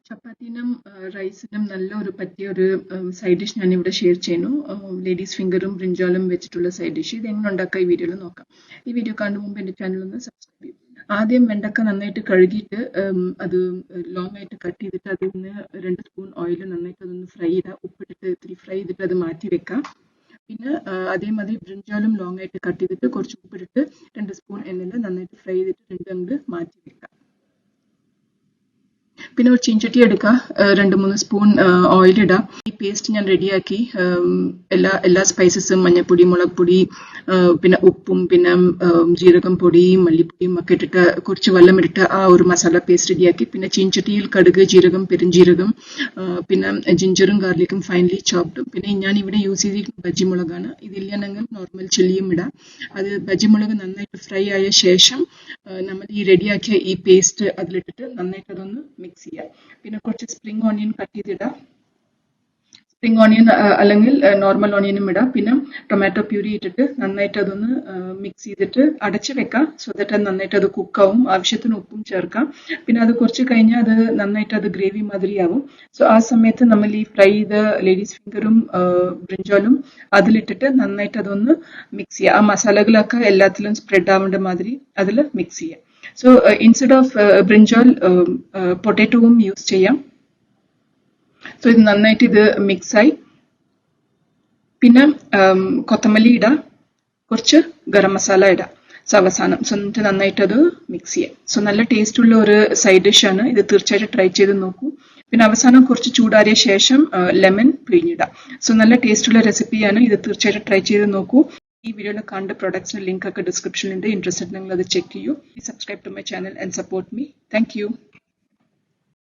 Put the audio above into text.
ചപ്പാത്തിനും റൈസിനും നല്ല ഒരു പറ്റിയ ഒരു സൈഡ് ഡിഷ് ഞാൻ ഇവിടെ ഷെയർ ചെയ്യുന്നു. ലേഡീസ് ഫിംഗറും ബ്രിഞ്ചാളും വെച്ചിട്ടുള്ള സൈഡ് ഡിഷ്. ഇത് എങ്ങനെ ഉണ്ടാക്കാം ഈ വീഡിയോയിൽ നോക്കാം. ഈ വീഡിയോ കാണുന്ന മുമ്പ് എൻ്റെ ചാനൽ ഒന്ന് സബ്സ്ക്രൈബ് ചെയ്യും. ആദ്യം വെണ്ടക്ക നന്നായിട്ട് കഴുകിയിട്ട് അത് ലോങ് ആയിട്ട് കട്ട് ചെയ്തിട്ട് അതിൽ നിന്ന് 2 സ്പൂൺ ഓയിൽ നന്നായിട്ട് അതൊന്ന് ഫ്രൈ ചെയ്താൽ ഉപ്പിട്ടിട്ട് ഇത്തിരി ഫ്രൈ ചെയ്തിട്ട് അത് മാറ്റി വെക്കാം. പിന്നെ അതേമാതിരി ബ്രിഞ്ചാളും ലോങ് ആയിട്ട് കട്ട് ചെയ്തിട്ട് കുറച്ച് ഉപ്പിട്ടിട്ട് 2 സ്പൂൺ എണ്ണയിൽ നന്നായിട്ട് ഫ്രൈ ചെയ്തിട്ട് അങ്ങോട്ട് മാറ്റി വെക്കാം. പിന്നെ ഒരു ചീഞ്ചട്ടി എടുക്കുക, 2-3 സ്പൂൺ ഓയിൽ ഇടാം. ഈ പേസ്റ്റ് ഞാൻ റെഡിയാക്കി എല്ലാ സ്പൈസസും മഞ്ഞൾപ്പൊടി, മുളക് പൊടി, പിന്നെ ഉപ്പും പിന്നെ ജീരകം പൊടി, മല്ലിപ്പൊടിയും ഒക്കെ ഇട്ടിട്ട് കുറച്ച് വെള്ളം ഇട്ടിട്ട് ആ ഒരു മസാല പേസ്റ്റ് റെഡിയാക്കി. പിന്നെ ചീഞ്ചട്ടിയിൽ കടുക്, ജീരകം, പെരുംജീരകം, പിന്നെ ജിഞ്ചറും ഗാർലിക്കും ഫൈനലി ചോപ്ഡും. പിന്നെ ഞാൻ ഇവിടെ യൂസ് ചെയ്തിരിക്കുന്നത് ബജിമുളകാണ്. ഇതില്ലെങ്കിൽ നോർമൽ ചില്ലിയും ഇടാം. അത് ബജിമുളക് നന്നായിട്ട് ഫ്രൈ ആയ ശേഷം നമ്മൾ ഈ റെഡിയാക്കിയ ഈ പേസ്റ്റ് അതിലിട്ടിട്ട് നന്നായിട്ട് അതൊന്ന് മിക്സ് ചെയ്യാം. പിന്നെ കുറച്ച് സ്പ്രിംഗ് ഓണിയൻ കട്ട് ചെയ്തിടാം. സ്പ്രിംഗ് ഓണിയൻ അല്ലെങ്കിൽ നോർമൽ ഓണിയനും ഇടാം. പിന്നെ ടൊമാറ്റോ പ്യൂരി ഇട്ടിട്ട് നന്നായിട്ട് അതൊന്ന് മിക്സ് ചെയ്തിട്ട് അടച്ചു വെക്കാം. സോ ദാറ്റ് അത് നന്നായിട്ട് അത് കുക്കാവും. ആവശ്യത്തിന് ഉപ്പും ചേർക്കാം. പിന്നെ അത് കുറച്ച് കഴിഞ്ഞാൽ അത് നന്നായിട്ട് അത് ഗ്രേവി മാതിരിയാവും. സോ ആ സമയത്ത് നമ്മൾ ഈ ഫ്രൈ ചെയ്ത ലേഡീസ് ഫിംഗറും ബ്രിഞ്ചാലും അതിലിട്ടിട്ട് നന്നായിട്ട് അതൊന്ന് മിക്സ് ചെയ്യുക. ആ മസാലകളൊക്കെ എല്ലാത്തിലും സ്പ്രെഡ് ആവേണ്ട മാതിരി അതിൽ മിക്സ് ചെയ്യാം. സോ ഇൻസ്റ്റെഡ് ഓഫ് ബ്രിഞ്ചാൽ പൊട്ടാറ്റോവും യൂസ് ചെയ്യാം. സോ ഇത് നന്നായിട്ട് ഇത് മിക്സായി. പിന്നെ കൊത്തമല്ലി ഇടാം, കുറച്ച് ഗരം മസാല ഇടാം. സോ അവസാനം എന്നിട്ട് നന്നായിട്ട് അത് മിക്സ് ചെയ്യാം. സോ നല്ല ടേസ്റ്റ് ഉള്ള ഒരു സൈഡ് ഡിഷാണ് ഇത്. തീർച്ചയായിട്ടും ട്രൈ ചെയ്ത് നോക്കൂ. പിന്നെ അവസാനം കുറച്ച് ചൂടാറിയ ശേഷം ലെമൺ പിഴിഞ്ഞിടാം. സോ നല്ല ടേസ്റ്റുള്ള റെസിപ്പിയാണ് ഇത്. തീർച്ചയായിട്ടും ട്രൈ ചെയ്ത് നോക്കൂ. ഈ വീഡിയോയിൽ കണ്ട പ്രൊഡക്ട്സിന്റെ ലിങ്ക് ഒക്കെ ഡിസ്ക്രിപ്ഷനിലുണ്ട്. ഇൻട്രസ്റ്റഡ് നിങ്ങൾ അത് ചെക്ക് ചെയ്യൂ. Subscribe to my channel and support me. Thank U.